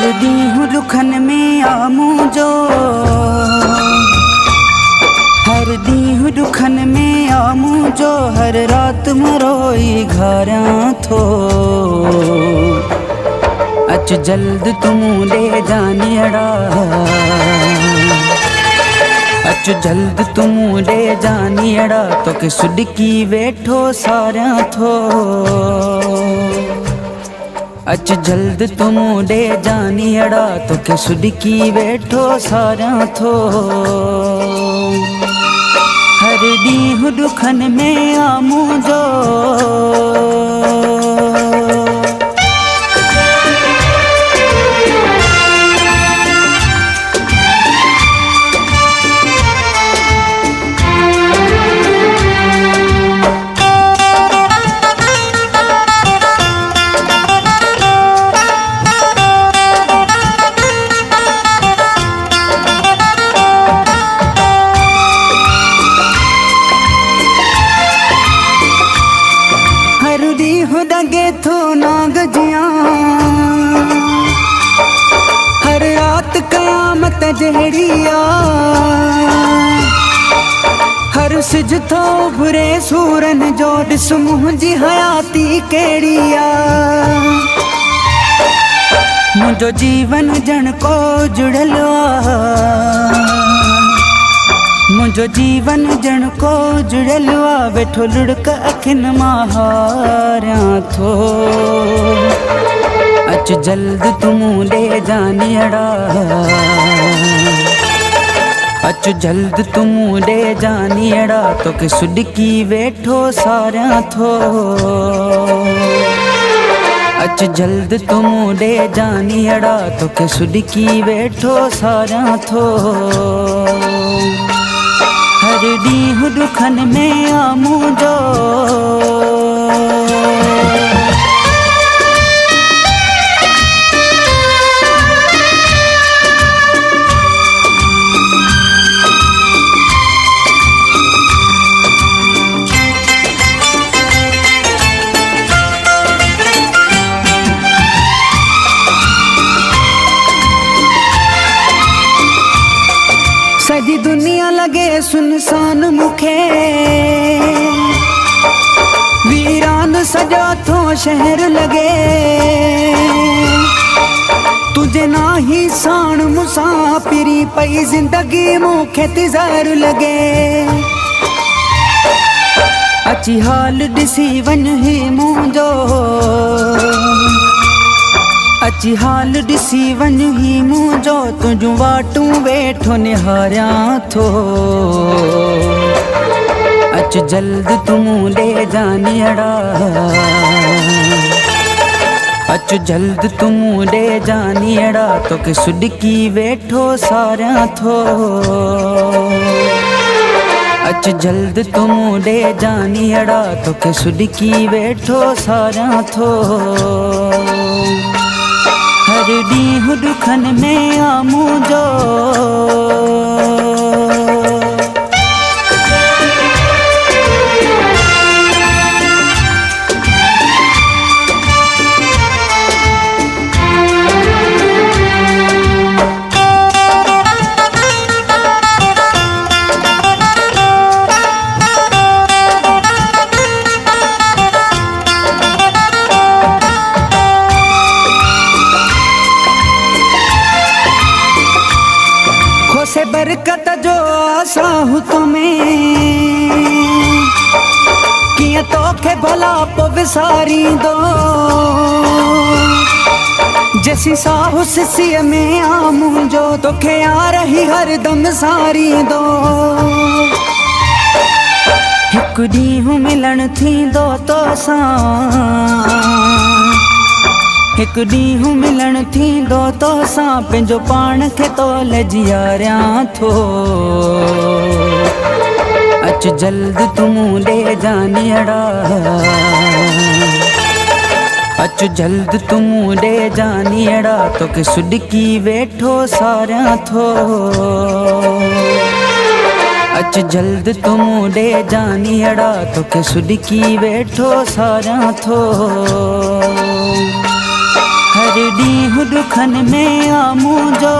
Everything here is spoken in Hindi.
ॾींहुं दुखन में आमूं जो, हर ॾींहुं दुखन में आमूं जो, हर रात मरोई घारियां थो। अच जल्द तूं ॾे जानियड़ा, अच जल्द तूं ॾे जानियड़ा, तोखे सुॾकी वेठो सारियां थो। अच जल्द तूं ॾे जानियड़ा, तोखे सुॾकी वेठो सारियां थो। हर ॾींहुं दुखन में आमूं जो, दगे थो नाग जियां, हर रात क़यामत जहिड़िया, हर सिज थो भुरे सूरन जो, ॾिस मुंहिंजी हयाती कहिड़िया। मुंहिंजो जीवन ॼण को जुड़ियल आ, मुंहिंजो जीवन ॼण को जुड़ियल आ, वेठो लुढ़क अखियुनि मां हारियां थो। अच जल्द तूं ॾे जानियड़ा, अच जल्द तूं ॾे जानियड़ा, तोखे सुॾकी वेठो सारियां थो। अच जल्द तूं ॾे जानियड़ा, तोखे सुॾकी वेठो सारियां थो। हर ॾींहुं दुखन में आमूं जो, सॼी दुनिया लॻे सुनसान मूंखे, वीरान सॼो थो शहर लॻे। तुझे नाही साण मुसाफ़िरी पई ज़िंदगी मूंखे तिज़ार लॻे। अची हाल ॾिसी वञ ही मुंहिंजो, अची हाल ॾिसी वञ ही मुंहिंजो, तुंहिंजूं वाटूं वेठो निहारियां थो। अच जल्द तूं ॾे जानियड़ा, अच जल्द तूं ॾे जानियड़ा, तोखे सुॾकी वेठो सारियां थो। अच जल्द तूं ॾे जानियड़ा, तोखे सुॾकी वेठो सारियां थो। हर ॾींहुं दुखन में आमूं जो, से बरकत जो आसा हूं तुम्हें, किया तोखे भला पो विसारींदो। जैसी साहु सिसीअ में आमूं जो, तोखे यार ही हरदम सारींदो। हिकु ॾींहुं मिलण थींदो तोसां, हिकु ॾींहुं मिलण थींदो तोसां, पंहिंजो पाण खे तोल जियारियां थो। अच जल्द तूं ॾे जानियड़ा, अच जल्द तूं ॾे जानियड़ा, तोखे सुॾकी वेठो सारियां थो। अच जल्द तूं ॾे जानियड़ा, तोखे सुॾकी वेठो सारियां थो। हर ॾींहुं दुखन में आमू जो